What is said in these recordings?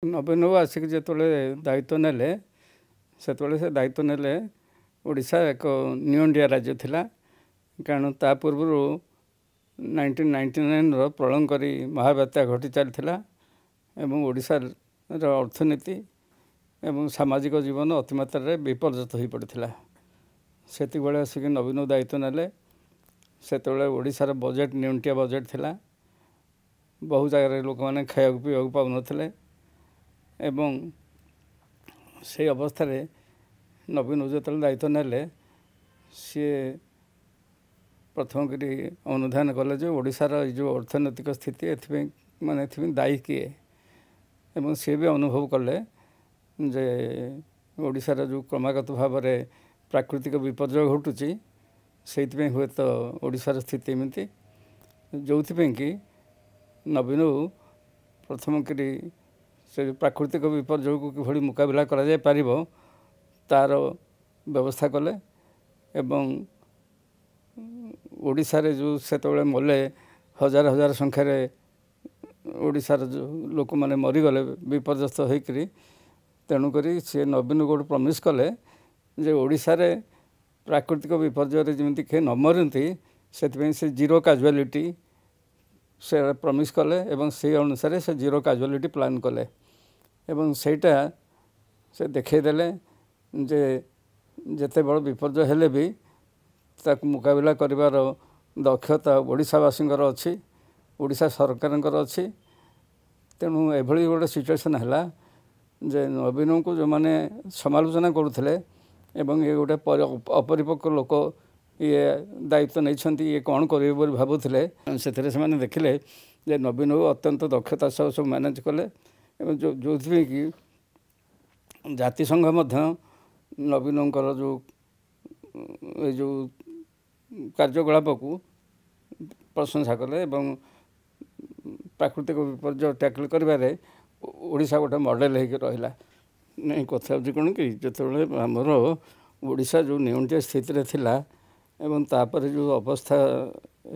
ନବୀନ ବାବୁ ଆସିକି ଯେତେବେଳେ ଦାୟିତ୍ୱ ନେଲେ ସେତେବେଳେ ସେ ଦାୟିତ୍ୱ ନେଲେ ଓଡ଼ିଶା ଏକ ନ୍ୟୁ ଇଣ୍ଡିଆ ରାଜ୍ୟ ଥିଲା। କାରଣ ତା ପୂର୍ବରୁ 1999ର ପ୍ରଳୟଙ୍କରୀ ମହାବାତ୍ୟା ଘଟି ଚାଲିଥିଲା ଏବଂ ଓଡ଼ିଶାର ଅର୍ଥନୀତି ଏବଂ ସାମାଜିକ ଜୀବନ ଅତିମାତ୍ରାରେ ବିପର୍ଯ୍ୟସ୍ତ ହୋଇପଡ଼ିଥିଲା। ସେତିକିବେଳେ ଆସିକି ନବୀନ ଦାୟିତ୍ୱ ନେଲେ। ସେତେବେଳେ ଓଡ଼ିଶାର ବଜେଟ୍ ନିଅଣ୍ଟିଆ ବଜେଟ୍ ଥିଲା। ବହୁ ଜାଗାରେ ଲୋକମାନେ ଖାଇବାକୁ ପିଇବାକୁ ପାଉନଥିଲେ ଏବଂ ସେଇ ଅବସ୍ଥାରେ ନବୀନ ଯେତେବେଳେ ଦାୟିତ୍ୱ ନେଲେ ସିଏ ପ୍ରଥମ କରି ଅନୁଧ୍ୟାନ କଲେ ଯେ ଓଡ଼ିଶାର ଏଇ ଯେଉଁ ଅର୍ଥନୈତିକ ସ୍ଥିତି ଏଥିପାଇଁ ଦାୟୀ କିଏ ଏବଂ ସିଏ ବି ଅନୁଭବ କଲେ ଯେ ଓଡ଼ିଶାର ଯେଉଁ କ୍ରମାଗତ ଭାବରେ ପ୍ରାକୃତିକ ବିପର୍ଯ୍ୟୟ ଘଟୁଛି ସେଇଥିପାଇଁ ହୁଏତ ଓଡ଼ିଶାର ସ୍ଥିତି ଏମିତି, ଯେଉଁଥିପାଇଁ କି ନବୀନ ପ୍ରଥମ କରି ସେ ପ୍ରାକୃତିକ ବିପର୍ଯ୍ୟୟକୁ କିଭଳି ମୁକାବିଲା କରାଯାଇପାରିବ ତା'ର ବ୍ୟବସ୍ଥା କଲେ ଏବଂ ଓଡ଼ିଶାରେ ଯେଉଁ ସେତେବେଳେ ମଲେ ହଜାର ହଜାର ସଂଖ୍ୟାରେ ଓଡ଼ିଶାର ଯେଉଁ ଲୋକମାନେ ମରିଗଲେ ବିପର୍ଯ୍ୟସ୍ତ ହୋଇକରି, ତେଣୁକରି ସେ ନବୀନ ଗୌଡ଼ ପ୍ରମିସ୍ କଲେ ଯେ ଓଡ଼ିଶାରେ ପ୍ରାକୃତିକ ବିପର୍ଯ୍ୟୟରେ ଯେମିତି କେହି ନ ମରନ୍ତି ସେଥିପାଇଁ ସେ ଜିରୋ କାଜୁଆଲିଟି ସେ ପ୍ରମିସ୍ କଲେ ଏବଂ ସେଇ ଅନୁସାରେ ସେ ଜିରୋ କାଜୁଆଲିଟି ପ୍ଲାନ୍ କଲେ ଏବଂ ସେଇଟା ସେ ଦେଖେଇଦେଲେ ଯେ ଯେତେ ବଡ଼ ବିପର୍ଯ୍ୟୟ ହେଲେ ବି ତାକୁ ମୁକାବିଲା କରିବାର ଦକ୍ଷତା ଓଡ଼ିଶାବାସୀଙ୍କର ଅଛି, ଓଡ଼ିଶା ସରକାରଙ୍କର ଅଛି। ତେଣୁ ଏଭଳି ଗୋଟେ ସିଚୁଏସନ୍ ହେଲା ଯେ ନବୀନଙ୍କୁ ଯେଉଁମାନେ ସମାଲୋଚନା କରୁଥିଲେ ଏବଂ ଇଏ ଗୋଟେ ଅପରିପକ୍ୱ ଲୋକ, ଇଏ ଦାୟିତ୍ୱ ନେଇଛନ୍ତି, ଇଏ କ'ଣ କରିବେ ବୋଲି ଭାବୁଥିଲେ, ସେଥିରେ ସେମାନେ ଦେଖିଲେ ଯେ ନବୀନ ଅତ୍ୟନ୍ତ ଦକ୍ଷତା ସହ ସବୁ ମ୍ୟାନେଜ୍ କଲେ ଏବଂ ଯେଉଁଥିପାଇଁ କି ଜାତିସଂଘ ମଧ୍ୟ ନବୀନଙ୍କର ଏଇ ଯେଉଁ କାର୍ଯ୍ୟକଳାପକୁ ପ୍ରଶଂସା କଲେ ଏବଂ ପ୍ରାକୃତିକ ବିପର୍ଯ୍ୟୟ ଟ୍ୟାକଲ୍ କରିବାରେ ଓଡ଼ିଶା ଗୋଟେ ମଡ଼େଲ ହେଇକି ରହିଲା। ନାଇଁ, କଥା ହେଉଛି କ'ଣ କି ଯେତେବେଳେ ଆମର ଓଡ଼ିଶା ଯେଉଁ ନିଅଣ୍ଟିଆ ସ୍ଥିତିରେ ଥିଲା ଏବଂ ତାପରେ ଯେଉଁ ଅବସ୍ଥା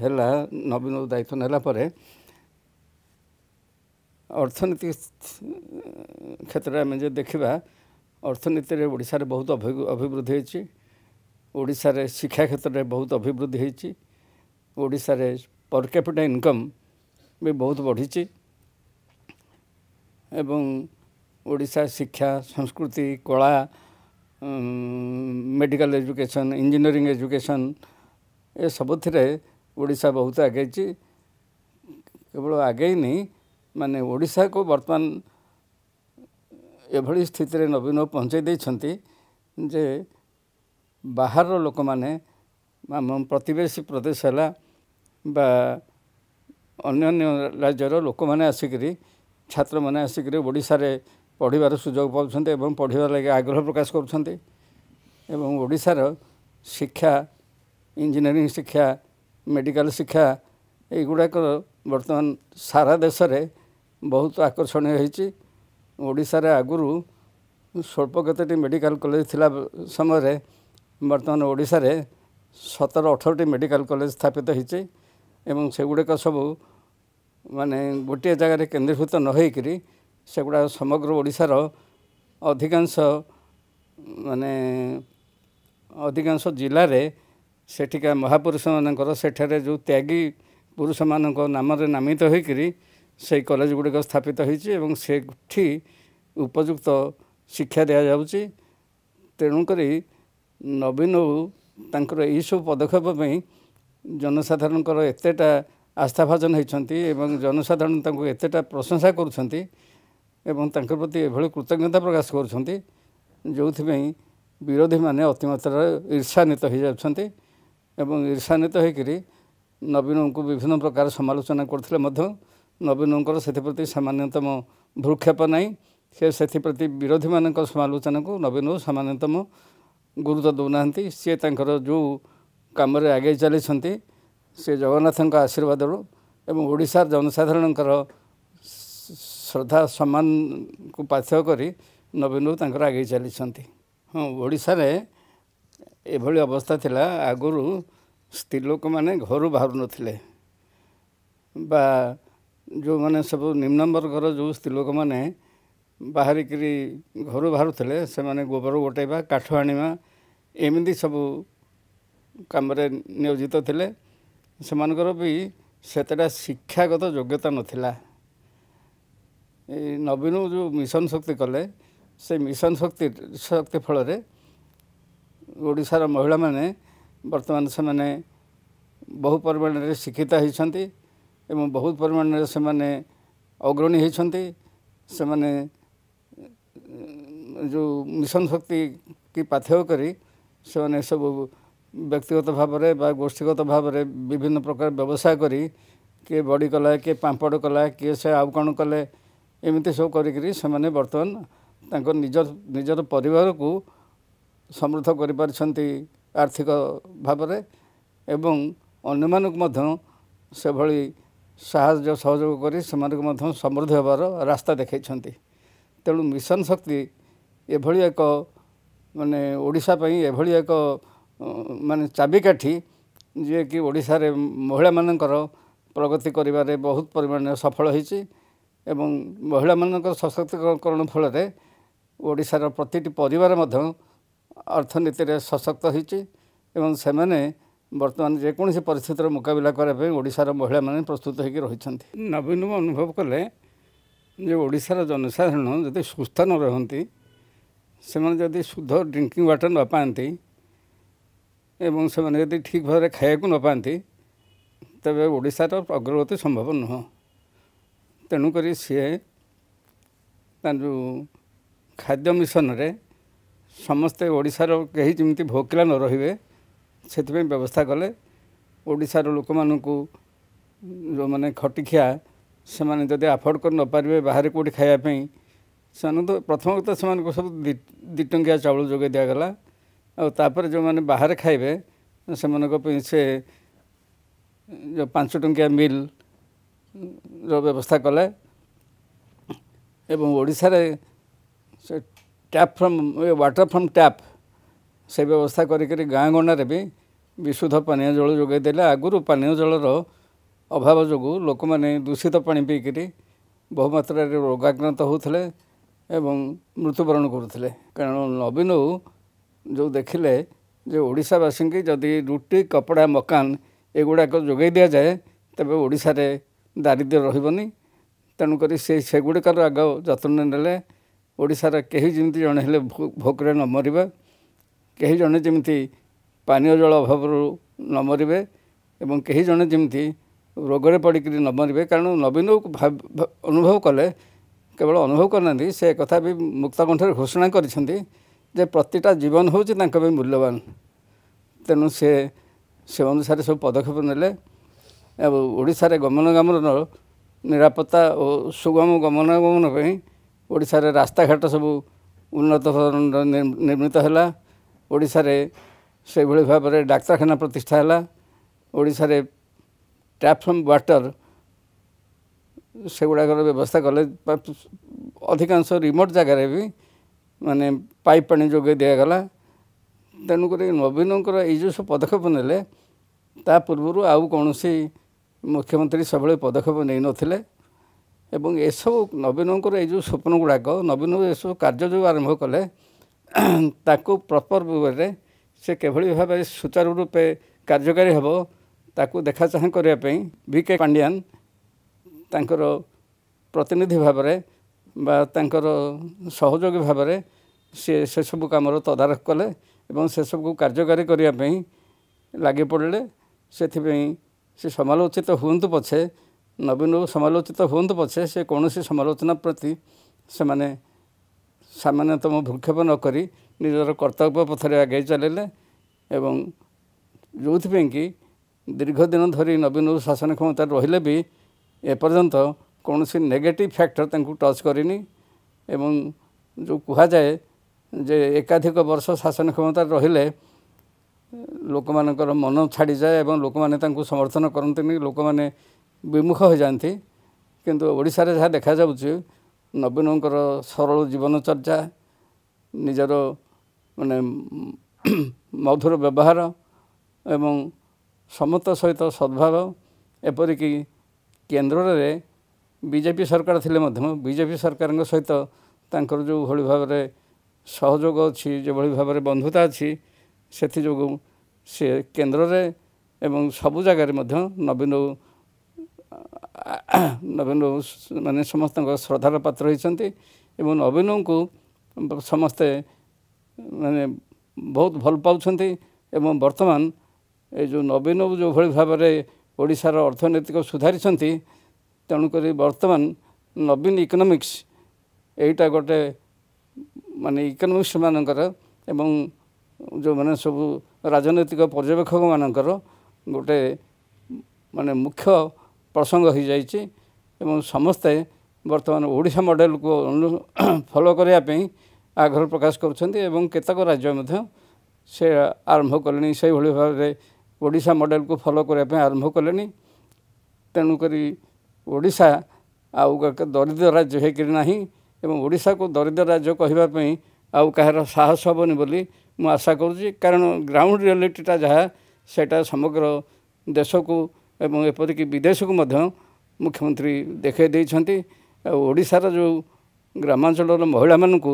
ହେଲା ନବୀନ ଦାୟିତ୍ୱ ନେଲା ପରେ ଅର୍ଥନୀତି କ୍ଷେତ୍ରରେ ଆମେ ଯଦି ଦେଖିବା, ଅର୍ଥନୀତିରେ ଓଡ଼ିଶାରେ ବହୁତ ଅଭିବୃଦ୍ଧି ହୋଇଛି, ଓଡ଼ିଶାରେ ଶିକ୍ଷା କ୍ଷେତ୍ରରେ ବହୁତ ଅଭିବୃଦ୍ଧି ହୋଇଛି, ଓଡ଼ିଶାରେ ପର୍ କ୍ୟାପିଟା ଇନକମ୍ ବି ବହୁତ ବଢ଼ିଛି ଏବଂ ଓଡ଼ିଶା ଶିକ୍ଷା, ସଂସ୍କୃତି, କଳା, ମେଡ଼ିକାଲ ଏଜୁକେସନ୍, ଇଞ୍ଜିନିୟରିଂ ଏଜୁକେସନ୍ ଏସବୁଥିରେ ଓଡ଼ିଶା ବହୁତ ଆଗେଇଛି। କେବଳ ଆଗେଇନି, ମାନେ ଓଡ଼ିଶାକୁ ବର୍ତ୍ତମାନ ଏଭଳି ସ୍ଥିତିରେ ନବୀନ ପହଞ୍ଚାଇ ଦେଇଛନ୍ତି ଯେ ବାହାରର ଲୋକମାନେ, ଆମ ପ୍ରତିବେଶୀ ପ୍ରଦେଶ ହେଲା ବା ଅନ୍ୟାନ୍ୟ ରାଜ୍ୟର ଲୋକମାନେ ଆସିକରି, ଛାତ୍ରମାନେ ଆସିକରି ଓଡ଼ିଶାରେ ପଢ଼ିବାର ସୁଯୋଗ ପାଉଛନ୍ତି ଏବଂ ପଢ଼ିବା ଲାଗି ଆଗ୍ରହ ପ୍ରକାଶ କରୁଛନ୍ତି ଏବଂ ଓଡ଼ିଶାର ଶିକ୍ଷା, ଇଞ୍ଜିନିୟରିଂ ଶିକ୍ଷା, ମେଡ଼ିକାଲ ଶିକ୍ଷା ଏଇଗୁଡ଼ାକ ବର୍ତ୍ତମାନ ସାରା ଦେଶରେ ବହୁତ ଆକର୍ଷଣୀୟ ହୋଇଛି। ଓଡ଼ିଶାରେ ଆଗରୁ ସ୍ୱଳ୍ପ କେତୋଟି ମେଡ଼ିକାଲ କଲେଜ ଥିଲା ସମୟରେ ବର୍ତ୍ତମାନ ଓଡ଼ିଶାରେ 17-18ଟି ମେଡ଼ିକାଲ କଲେଜ ସ୍ଥାପିତ ହୋଇଛି ଏବଂ ସେଗୁଡ଼ିକ ସବୁ ମାନେ ଗୋଟିଏ ଜାଗାରେ କେନ୍ଦ୍ରୀଭୂତ ନ ହୋଇକରି ସେଗୁଡ଼ାକ ସମଗ୍ର ଓଡ଼ିଶାର ଅଧିକାଂଶ ଜିଲ୍ଲାରେ ସେଠିକା ମହାପୁରୁଷମାନଙ୍କର ସେଠାରେ ଯେଉଁ ତ୍ୟାଗୀ ପୁରୁଷମାନଙ୍କ ନାମରେ ନାମିତ ହୋଇକରି ସେଇ କଲେଜ ଗୁଡ଼ିକ ସ୍ଥାପିତ ହୋଇଛି ଏବଂ ସେଠି ଉପଯୁକ୍ତ ଶିକ୍ଷା ଦିଆଯାଉଛି। ତେଣୁକରି ନବୀନ ତାଙ୍କର ଏହିସବୁ ପଦକ୍ଷେପ ପାଇଁ ଜନସାଧାରଣଙ୍କର ଏତେଟା ଆସ୍ଥାଭାଜନ ହୋଇଛନ୍ତି ଏବଂ ଜନସାଧାରଣ ତାଙ୍କୁ ଏତେଟା ପ୍ରଶଂସା କରୁଛନ୍ତି ଏବଂ ତାଙ୍କ ପ୍ରତି ଏଭଳି କୃତଜ୍ଞତା ପ୍ରକାଶ କରୁଛନ୍ତି ଯେଉଁଥିପାଇଁ ବିରୋଧୀମାନେ ଅତିମାତ୍ରାରେ ଈର୍ଷାନ୍ୱିତ ହୋଇଯାଉଛନ୍ତି ଏବଂ ଈର୍ଷାନ୍ୱିତ ହୋଇକରି ନବୀନଙ୍କୁ ବିଭିନ୍ନ ପ୍ରକାର ସମାଲୋଚନା କରୁଥିଲେ ମଧ୍ୟ ନବୀନଙ୍କର ସେଥିପ୍ରତି ସାମାନ୍ୟତମ ଭ୍ରୂକ୍ଷେପ ନାହିଁ। ସେ ସେଥିପ୍ରତି ବିରୋଧୀମାନଙ୍କ ସମାଲୋଚନାକୁ ନବୀନ ସାମାନ୍ୟତମ ଗୁରୁତ୍ୱ ଦେଉନାହାନ୍ତି। ସିଏ ତାଙ୍କର ଯେଉଁ କାମରେ ଆଗେଇ ଚାଲିଛନ୍ତି ସେ ଜଗନ୍ନାଥଙ୍କ ଆଶୀର୍ବାଦରୁ ଏବଂ ଓଡ଼ିଶାର ଜନସାଧାରଣଙ୍କର ଶ୍ରଦ୍ଧା ସମ୍ମାନକୁ ପାଥେୟ କରି ନବୀନ ତାଙ୍କର ଆଗେଇ ଚାଲିଛନ୍ତି। ହଁ, ଓଡ଼ିଶାରେ ଏଭଳି ଅବସ୍ଥା ଥିଲା, ଆଗରୁ ସ୍ତ୍ରୀ ଲୋକମାନେ ଘରୁ ବାହାରୁ ନଥିଲେ ବା ଯେଉଁମାନେ ସବୁ ନିମ୍ନ ବର୍ଗର ଯେଉଁ ସ୍ତ୍ରୀ ଲୋକମାନେ ବାହାରିକିରି ଘରୁ ବାହାରୁଥିଲେ ସେମାନେ ଗୋବର ଗୋଟାଇବା କାଠ ଆଣିବା ଏମିତି ସବୁ କାମରେ ନିୟୋଜିତ ଥିଲେ। ସେମାନଙ୍କର ବି ସେତେଟା ଶିକ୍ଷାଗତ ଯୋଗ୍ୟତା ନଥିଲା। ଏଇ ନବୀନ ଯେଉଁ ମିଶନ ଶକ୍ତି କଲେ ସେ ମିଶନ ଶକ୍ତି ଫଳରେ ଓଡ଼ିଶାର ମହିଳାମାନେ ବର୍ତ୍ତମାନ ସେମାନେ ବହୁ ପରିମାଣରେ ଶିକ୍ଷିତ ହୋଇଛନ୍ତି ଏବଂ ବହୁତ ପରିମାଣରେ ସେମାନେ ଅଗ୍ରଣୀ ହୋଇଛନ୍ତି। ସେମାନେ ଯେଉଁ ମିଶନ ଶକ୍ତି କି ପାଥେୟ କରି ସେମାନେ ସବୁ ବ୍ୟକ୍ତିଗତ ଭାବରେ ବା ଗୋଷ୍ଠୀଗତ ଭାବରେ ବିଭିନ୍ନ ପ୍ରକାର ବ୍ୟବସାୟ କରି କିଏ ବଡ଼ି କଲା, କିଏ ପାମ୍ପଡ଼ କଲା, କିଏ ସେ ଆଉ କ'ଣ କଲେ, ଏମିତି ସବୁ କରିକିରି ସେମାନେ ବର୍ତ୍ତମାନ ତାଙ୍କ ନିଜର ପରିବାରକୁ ସମୃଦ୍ଧ କରିପାରିଛନ୍ତି ଆର୍ଥିକ ଭାବରେ ଏବଂ ଅନ୍ୟମାନଙ୍କୁ ମଧ୍ୟ ସେଭଳି ସାହାଯ୍ୟ ସହଯୋଗ କରି ସେମାନଙ୍କୁ ମଧ୍ୟ ସମୃଦ୍ଧ ହେବାର ରାସ୍ତା ଦେଖାଇଛନ୍ତି। ତେଣୁ ମିଶନ ଶକ୍ତି ଏଭଳି ଏକ ମାନେ ଓଡ଼ିଶା ପାଇଁ ଏଭଳି ଏକ ମାନେ ଚାବିକାଠି ଯିଏକି ଓଡ଼ିଶାରେ ମହିଳାମାନଙ୍କର ପ୍ରଗତି କରିବାରେ ବହୁତ ପରିମାଣରେ ସଫଳ ହୋଇଛି ଏବଂ ମହିଳାମାନଙ୍କର ସଶକ୍ତିକରଣ ଫଳରେ ଓଡ଼ିଶାର ପ୍ରତିଟି ପରିବାର ମଧ୍ୟ ଅର୍ଥନୀତିରେ ସଶକ୍ତ ହୋଇଛି ଏବଂ ସେମାନେ ବର୍ତ୍ତମାନ ଯେକୌଣସି ପରିସ୍ଥିତିର ମୁକାବିଲା କରିବା ପାଇଁ ଓଡ଼ିଶାର ମହିଳାମାନେ ପ୍ରସ୍ତୁତ ହୋଇକି ରହିଛନ୍ତି। ନବୀନ ଅନୁଭବ କଲେ ଯେ ଓଡ଼ିଶାର ଜନସାଧାରଣ ଯଦି ସୁସ୍ଥ ନ ରହନ୍ତି, ସେମାନେ ଯଦି ଶୁଦ୍ଧ ଡ୍ରିଙ୍କିଂ ୱାଟର ନ ପାଆନ୍ତି ଏବଂ ସେମାନେ ଯଦି ଠିକ୍ ଭାବରେ ଖାଇବାକୁ ନ ପାଆନ୍ତି ତେବେ ଓଡ଼ିଶାର ଅଗ୍ରଗତି ସମ୍ଭବ ନୁହଁ। ତେଣୁକରି ସିଏ ତା ଯେଉଁ ଖାଦ୍ୟ ମିଶନରେ ସମସ୍ତେ ଓଡ଼ିଶାର କେହି ଯେମିତି ଭୋକିଲା ନ ରହିବେ ସେଥିପାଇଁ ବ୍ୟବସ୍ଥା କଲେ। ଓଡ଼ିଶାର ଲୋକମାନଙ୍କୁ ଯେଉଁମାନେ ଖଟିଖିଆ ସେମାନେ ଯଦି ଆଫୋର୍ଡ଼ କରି ନପାରିବେ ବାହାରେ କେଉଁଠି ଖାଇବା ପାଇଁ, ସେମାନଙ୍କୁ ପ୍ରଥମତଃ ସେମାନଙ୍କୁ ସବୁ 2 ଟଙ୍କିଆ ଚାଉଳ ଯୋଗାଇ ଦିଆଗଲା। ଆଉ ତାପରେ ଯେଉଁମାନେ ବାହାରେ ଖାଇବେ ସେମାନଙ୍କ ପାଇଁ ସେ ଯେଉଁ 5 ଟଙ୍କିଆ ମିଲ୍ର ବ୍ୟବସ୍ଥା କଲେ ଏବଂ ଓଡ଼ିଶାରେ ସେ ୱାଟର ଫ୍ରମ୍ ଟ୍ୟାପ୍ ସେ ବ୍ୟବସ୍ଥା କରିକି ଗାଁ ଗଣ୍ଡାରେ ବି ବିଶୁଦ୍ଧ ପାନୀୟ ଜଳ ଯୋଗାଇ ଦେଲେ। ଆଗରୁ ପାନୀୟ ଜଳର ଅଭାବ ଯୋଗୁଁ ଲୋକମାନେ ଦୂଷିତ ପାଣି ପିଇକିରି ବହୁମାତ୍ରାରେ ରୋଗାକ୍ରାନ୍ତ ହେଉଥିଲେ ଏବଂ ମୃତ୍ୟୁବରଣ କରୁଥିଲେ। କାରଣ ନବୀନ ଯେଉଁ ଦେଖିଲେ ଯେ ଓଡ଼ିଶାବାସୀଙ୍କୁ ଯଦି ରୁଟି, କପଡ଼ା, ମକାନ ଏଗୁଡ଼ାକ ଯୋଗାଇ ଦିଆଯାଏ ତେବେ ଓଡ଼ିଶାରେ ଦାରିଦ୍ର୍ୟ ରହିବନି। ତେଣୁକରି ସେଗୁଡ଼ିକର ଆଗ ଯତ୍ନ ନେଲେ। ଓଡ଼ିଶାର କେହି ଯେମିତି ଜଣେ ହେଲେ ଭୋକରେ ନ ମରିବେ, କେହି ଜଣେ ଯେମିତି ପାନୀୟ ଜଳ ଅଭାବରୁ ନ ମରିବେ ଏବଂ କେହି ଜଣେ ଯେମିତି ରୋଗରେ ପଡ଼ିକରି ନ ମରିବେ। କାରଣ ନବୀନ ଅନୁଭବ କଲେ, କେବଳ ଅନୁଭବ କରିନାହାନ୍ତି, ସେ କଥା ବି ମୁକ୍ତ କଣ୍ଠରେ ଘୋଷଣା କରିଛନ୍ତି ଯେ ପ୍ରତିଟା ଜୀବନ ହେଉଛି ତାଙ୍କ ପାଇଁ ମୂଲ୍ୟବାନ। ତେଣୁ ସେ ଅନୁସାରେ ସବୁ ପଦକ୍ଷେପ ନେଲେ ଏବଂ ଓଡ଼ିଶାରେ ଗମନାଗମନର ନିରାପତ୍ତା ଓ ସୁଗମ ଗମନାଗମନ ପାଇଁ ଓଡ଼ିଶାରେ ରାସ୍ତାଘାଟ ସବୁ ଉନ୍ନତ ଧରଣର ନିର୍ମିତ ହେଲା। ଓଡ଼ିଶାରେ ସେହିଭଳି ଭାବରେ ଡାକ୍ତରଖାନା ପ୍ରତିଷ୍ଠା ହେଲା। ଓଡ଼ିଶାରେ ଟ୍ୟାପ୍ ଫ୍ରମ୍ ୱାଟର ସେଗୁଡ଼ାକର ବ୍ୟବସ୍ଥା କଲେ। ଅଧିକାଂଶ ରିମୋଟ୍ ଜାଗାରେ ବି ମାନେ ପାଇପ୍ ପାଣି ଯୋଗାଇ ଦିଆଗଲା। ତେଣୁକରି ନବୀନଙ୍କର ଏଇ ଯେଉଁ ସବୁ ପଦକ୍ଷେପ ନେଲେ ତା ପୂର୍ବରୁ ଆଉ କୌଣସି ମୁଖ୍ୟମନ୍ତ୍ରୀ ସେଭଳି ପଦକ୍ଷେପ ନେଇନଥିଲେ ଏବଂ ଏସବୁ ନବୀନଙ୍କର ଏଇ ଯେଉଁ ସ୍ୱପ୍ନ ଗୁଡ଼ାକ ନବୀନ ଏସବୁ କାର୍ଯ୍ୟ ଯେଉଁ ଆରମ୍ଭ କଲେ ତାକୁ ପ୍ରପର ୱେରେ ସେ କିଭଳି ଭାବରେ ସୁଚାରୁ ରୂପେ କାର୍ଯ୍ୟକାରୀ ହେବ ତାକୁ ଦେଖା ଚାହାଁ କରିବା ପାଇଁ VK ପାଣ୍ଡିଆନ ତାଙ୍କର ପ୍ରତିନିଧି ଭାବରେ ବା ତାଙ୍କର ସହଯୋଗୀ ଭାବରେ ସେସବୁ କାମର ତଦାରଖ କଲେ ଏବଂ ସେସବୁକୁ କାର୍ଯ୍ୟକାରୀ କରିବା ପାଇଁ ଲାଗି ପଡ଼ିଲେ। ସେଥିପାଇଁ ସେ ସମାଲୋଚିତ ହୁଅନ୍ତୁ ପଛେ, ନବୀନ ସମାଲୋଚିତ ହୁଅନ୍ତୁ ପଛେ, ସେ କୌଣସି ସମାଲୋଚନା ପ୍ରତି ସେମାନେ ସାମାନ୍ୟତମ ଭ୍ରୂକ୍ଷେପ ନ କରି ନିଜର କର୍ତ୍ତବ୍ୟ ପଥରେ ଆଗେଇ ଚାଲିଲେ ଏବଂ ଯେଉଁଥିପାଇଁ କି ଦୀର୍ଘ ଦିନ ଧରି ନବୀନ ଶାସନ କ୍ଷମତାରେ ରହିଲେ ବି ଏପର୍ଯ୍ୟନ୍ତ କୌଣସି ନେଗେଟିଭ୍ ଫ୍ୟାକ୍ଟର ତାଙ୍କୁ ଟଚ୍ କରିନି ଏବଂ ଯେଉଁ କୁହାଯାଏ ଯେ ଏକାଧିକ ବର୍ଷ ଶାସନ କ୍ଷମତାରେ ରହିଲେ ଲୋକମାନଙ୍କର ମନ ଛାଡ଼ିଯାଏ ଏବଂ ଲୋକମାନେ ତାଙ୍କୁ ସମର୍ଥନ କରନ୍ତିନି, ଲୋକମାନେ ବିମୁଖ ହୋଇଯାଆନ୍ତି। କିନ୍ତୁ ଓଡ଼ିଶାରେ ଯାହା ଦେଖାଯାଉଛି ନବୀନଙ୍କର ସରଳ ଜୀବନଚର୍ଯ୍ୟା, ନିଜର ମାନେ ମଧୁର ବ୍ୟବହାର ଏବଂ ସମସ୍ତ ସହିତ ସଦ୍ଭାବ, ଏପରିକି କେନ୍ଦ୍ରରେ ବିଜେପି ସରକାର ଥିଲେ ମଧ୍ୟ ବିଜେପି ସରକାରଙ୍କ ସହିତ ତାଙ୍କର ଯେଉଁଭଳି ଭାବରେ ସହଯୋଗ ଅଛି, ଯେଭଳି ଭାବରେ ବନ୍ଧୁତା ଅଛି, ସେଥିଯୋଗୁଁ ସେ କେନ୍ଦ୍ରରେ ଏବଂ ସବୁ ଜାଗାରେ ମଧ୍ୟ ନବୀନ ମାନେ ସମସ୍ତଙ୍କ ଶ୍ରଦ୍ଧାର ପାତ୍ର ହୋଇଛନ୍ତି ଏବଂ ନବୀନଙ୍କୁ ସମସ୍ତେ ମାନେ ବହୁତ ଭଲ ପାଉଛନ୍ତି। ଏବଂ ବର୍ତ୍ତମାନ ଏ ଯେଉଁ ନବୀନ ଯେଉଁଭଳି ଭାବରେ ଓଡ଼ିଶାର ଅର୍ଥନୀତିକୁ ସୁଧାରିଛନ୍ତି, ତେଣୁକରି ବର୍ତ୍ତମାନ ନବୀନ ଇକୋନୋମିକ୍ସ ଏଇଟା ଗୋଟେ ମାନେ ଇକୋନୋମିକ୍ସ ମାନଙ୍କର ଏବଂ ଯେଉଁମାନେ ସବୁ ରାଜନୈତିକ ପର୍ଯ୍ୟବେକ୍ଷକମାନଙ୍କର ଗୋଟେ ମାନେ ମୁଖ୍ୟ ପ୍ରସଙ୍ଗ ହୋଇଯାଇଛି ଏବଂ ସମସ୍ତେ ବର୍ତ୍ତମାନ ଓଡ଼ିଶା ମଡ଼େଲକୁ ଫଲୋ କରିବା ପାଇଁ ଆଗ୍ରହ ପ୍ରକାଶ କରୁଛନ୍ତି ଏବଂ କେତେକ ରାଜ୍ୟ ମଧ୍ୟ ସେ ଆରମ୍ଭ କଲେଣି ସେଇଭଳି ଭାବରେ ଓଡ଼ିଶା ମଡ଼େଲକୁ ଫଲୋ କରିବା ପାଇଁ ଆରମ୍ଭ କଲେଣି। ତେଣୁକରି ଓଡ଼ିଶା ଆଉ ଦରିଦ୍ର ରାଜ୍ୟ ହେଇକରି ନାହିଁ ଏବଂ ଓଡ଼ିଶାକୁ ଦରିଦ୍ର ରାଜ୍ୟ କହିବା ପାଇଁ ଆଉ କାହାର ସାହସ ହେବନି ବୋଲି ମୁଁ ଆଶା କରୁଛି। କାରଣ ଗ୍ରାଉଣ୍ଡ ରିଆଲିଟିଟା ଯାହା ସେଇଟା ସମଗ୍ର ଦେଶକୁ ଏବଂ ଏପରିକି ବିଦେଶକୁ ମଧ୍ୟ ମୁଖ୍ୟମନ୍ତ୍ରୀ ଦେଖାଇ ଦେଇଛନ୍ତି। ଆଉ ଓଡ଼ିଶାର ଯେଉଁ ଗ୍ରାମାଞ୍ଚଳର ମହିଳାମାନଙ୍କୁ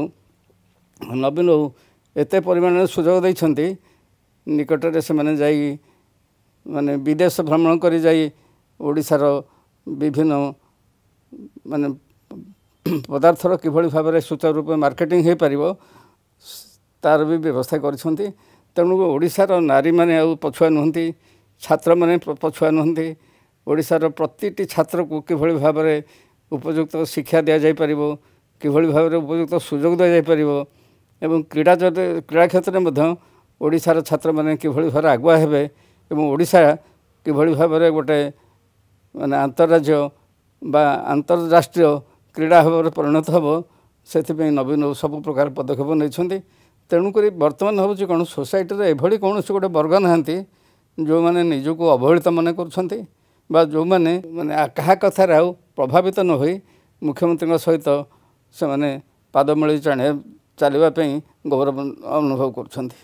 ନବୀନ ଏତେ ପରିମାଣରେ ସୁଯୋଗ ଦେଇଛନ୍ତି, ନିକଟରେ ସେମାନେ ଯାଇ ମାନେ ବିଦେଶ ଭ୍ରମଣ କରି ଯାଇ ଓଡ଼ିଶାର ବିଭିନ୍ନ ମାନେ ପଦାର୍ଥର କିଭଳି ଭାବରେ ସୁଚାରୁ ରୂପେ ମାର୍କେଟିଂ ହୋଇପାରିବ ତାର ବି ବ୍ୟବସ୍ଥା କରିଛନ୍ତି। ତେଣୁ ଓଡ଼ିଶାର ନାରୀମାନେ ଆଉ ପଛୁଆ ନୁହନ୍ତି, ଛାତ୍ରମାନେ ପଛୁଆ ନୁହନ୍ତି। ଓଡ଼ିଶାର ପ୍ରତିଟି ଛାତ୍ରକୁ କିଭଳି ଭାବରେ ଉପଯୁକ୍ତ ଶିକ୍ଷା ଦିଆଯାଇପାରିବ, କିଭଳି ଭାବରେ ଉପଯୁକ୍ତ ସୁଯୋଗ ଦିଆଯାଇପାରିବ ଏବଂ କ୍ରୀଡ଼ା କ୍ଷେତ୍ରରେ ମଧ୍ୟ ଓଡ଼ିଶାର ଛାତ୍ରମାନେ କିଭଳି ଭାବରେ ଆଗୁଆ ହେବେ ଏବଂ ଓଡ଼ିଶା କିଭଳି ଭାବରେ ଗୋଟେ ମାନେ ଆନ୍ତଃରାଜ୍ୟ ବା ଆନ୍ତର୍ରାଷ୍ଟ୍ରୀୟ କ୍ରୀଡ଼ା ଭାବରେ ପରିଣତ ହେବ, ସେଥିପାଇଁ ନବୀନ ସବୁ ପ୍ରକାର ପଦକ୍ଷେପ ନେଇଛନ୍ତି। ତେଣୁକରି ବର୍ତ୍ତମାନ ହେଉଛି କ'ଣ, ସୋସାଇଟିରେ ଏଭଳି କୌଣସି ଗୋଟେ ବର୍ଗ ନାହାନ୍ତି ଯେଉଁମାନେ ନିଜକୁ ଅବହେଳିତ ମନେ କରୁଛନ୍ତି ବା ଯେଉଁମାନେ ମାନେ କାହା କଥାରେ ଆଉ ପ୍ରଭାବିତ ନ ହୋଇ ମୁଖ୍ୟମନ୍ତ୍ରୀଙ୍କ ସହିତ ସେମାନେ ପାଦ ମିଳେଇ ଚାଲିବା ପାଇଁ ଗୌରବ ଅନୁଭବ କରୁଛନ୍ତି।